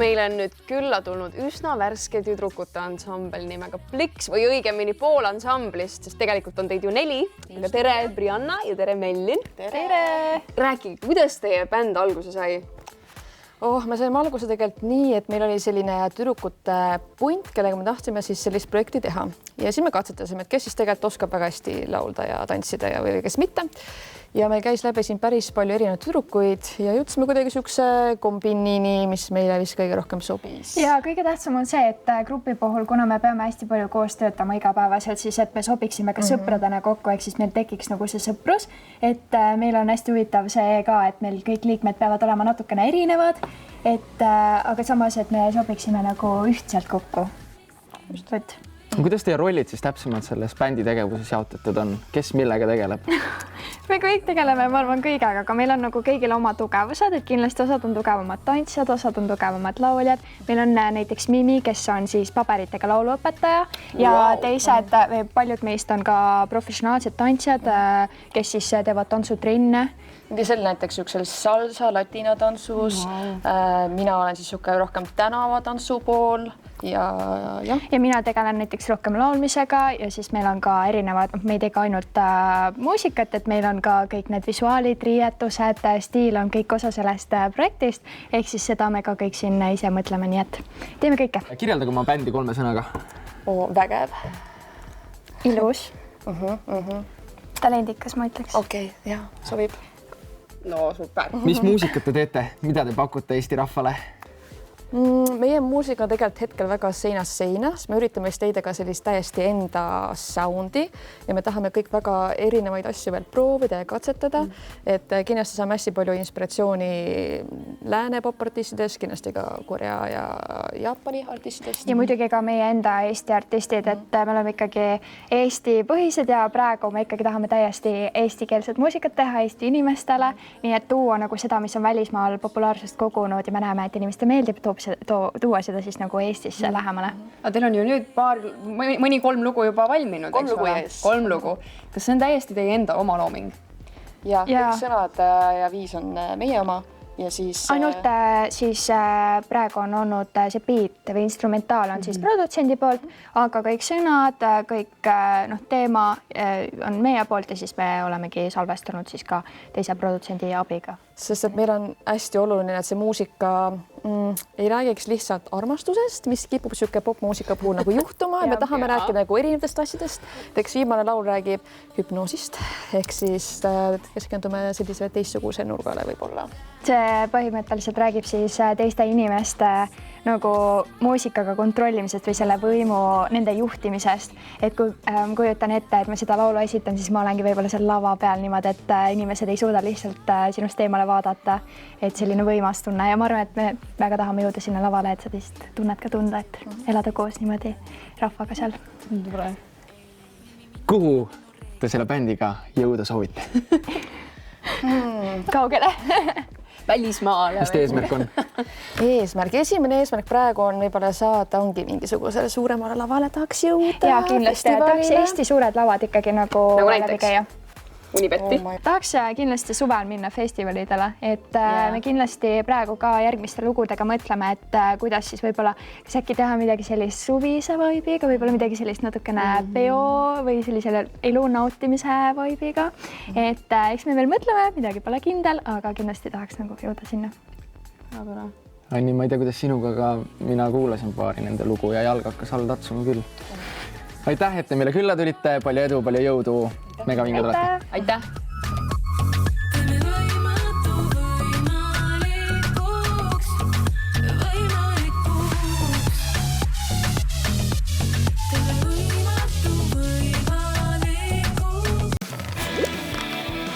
Meile on nüüd külla tulnud üsna värske tüdrukute ansambel nimega Pliks või õigemini pool ansamblist, sest tegelikult on teid ju 4. Aga tere, Brianna ja tere, Mellin. Tere! Rääkige, kuidas teie bänd alguse sai? Me saime alguse tegelikult nii, et meil oli selline tüdrukute punt, kellega me tahtsime siis sellist projekti teha. Ja siis me katsetasime, et kes siis tegelikult oskab väga hästi laulda ja tantsida ja või kes mitte. Ja meil käis läbi siin päris palju erinevaid tüdrukuid ja jõudsime kuidagi niisuguse kombinini, mis meile vist kõige rohkem sobis. Ja kõige tähtsam on see, et grupi puhul, kuna me peame hästi palju koos töötama igapäevaselt, siis et me sobiksime ka sõpradena kokku, ehk siis meil tekiks nagu see sõprus, et meil on hästi huvitav see ka, et meil kõik liikmed peavad olema natukene erinevad, aga samas, et me sobiksime nagu ühtselt kokku. Just võt. Kuidas teie rollid siis täpsemalt selles bändi tegevuses jaotatud on? Kes millega tegeleb? Me kõik tegeleme, ma arvan, kõigega, aga meil on nagu kõigil oma tugevused, et kindlasti osad on tugevamad tantsijad, osad on tugevamad lauljad. Meil on näiteks Mimi, kes on siis paberitega lauluõpetaja ja teised, paljud meist on ka professionaalsed tantsijad, kes siis teevad tantsutrenne. Seal näiteks niisugusel salsa, latina tantsus. Mina olen siis rohkem tänavatantsu pool ja mina tegelen näiteks rohkem laulmisega ja siis meil on ka erinevad, me ei tega ainult muusikat, et meil on ka kõik need visuaalid, riietused, stiil on kõik osa sellest projektist, ehk siis seda me ka kõik siin ise mõtleme, nii et teeme kõike. Kirjeldage oma bändi 3 sõnaga. Vägev. Ilus. Talendikas, ma ütleks. Okei, jah, sobib. No super. Mis muusikat te teete? Mida te pakute Eesti rahvale? Meie muusika on tegelikult hetkel väga seinast seinas. Me üritame leida ka sellist täiesti enda soundi ja me tahame kõik väga erinevaid asju veel proovida ja katsetada. Et kindlasti saame hästi palju inspiratsiooni lääne popartistidest, kindlasti ka Korea ja Jaapani artistidest. Ja muidugi ka meie enda Eesti artistid, et me oleme ikkagi Eesti põhised ja praegu me ikkagi tahame täiesti eestikeelset muusikat teha Eesti inimestele, nii et tuua nagu seda, mis on välismaal populaarsust kogunud ja me näeme, et inimeste meeldib, tuua seda siis nagu Eestisse lähemale. Aga teil on ju nüüd mõni 3 lugu juba valminud, eks ole? 3 lugu. Kas see on täiesti teie enda oma looming? Ja kõik sõnad ja viis on meie oma ja siis... Ainult siis praegu on olnud see beat või instrumentaal on siis produtsendi poolt, aga kõik sõnad, kõik teema on meie poolt ja siis me olemegi salvestanud siis ka teise produtsendi abiga. Sest et meil on hästi oluline, et see muusika ei räägiks lihtsalt armastusest, mis kipub siuke popmuusika puhul nagu juhtuma ja me tahame rääkida nagu erinevatest asjadest. Eks viimane laul räägib hüpnoosist, ehk siis keskendume sellise teistsuguse nurgale võib-olla. See põhimõtteliselt räägib siis teiste inimeste nagu muusikaga kontrollimisest või selle võimu nende juhtimisest. Et kui kujutan ette, et ma seda laulu esitan, siis ma olengi võib-olla seal lava peal niimoodi, et inimesed ei suuda lihtsalt sinust eemale vaadata, et selline võimas tunne ja ma arvan, et me väga tahame jõuda sinna lavale, et sa lihtsalt tunned ka tunda, et elada koos niimoodi rahvaga seal. Kuhu te selle bändiga jõuda soovite? Kaugele? Välismaale. Mis teie eesmärk on? Esimene eesmärk praegu on võib-olla saada ongi mingisugusele suuremale lavale tahaks jõuda. Ja kindlasti tahaks Eesti suured lavad ikkagi nagu läbi käia. Unibetti. Tahaks kindlasti suvel minna festivalidele, et me kindlasti praegu ka järgmiste lugudega mõtleme, et kuidas siis võib-olla kas äkki teha midagi sellist suvise vibe'iga, võib-olla midagi sellist natukene peo või sellisele elu nautimise vibe'iga. Et eks me veel mõtleme, midagi pole kindel, aga kindlasti tahaks nagu jõuda sinna. Anni, ma ei tea, kuidas sinuga, aga mina kuulasin paari nende lugu ja jalg hakkas all tatsuma küll. Aitäh, et te meile külla tulite, palju edu, palju jõudu, mega vinged olete. Aitäh!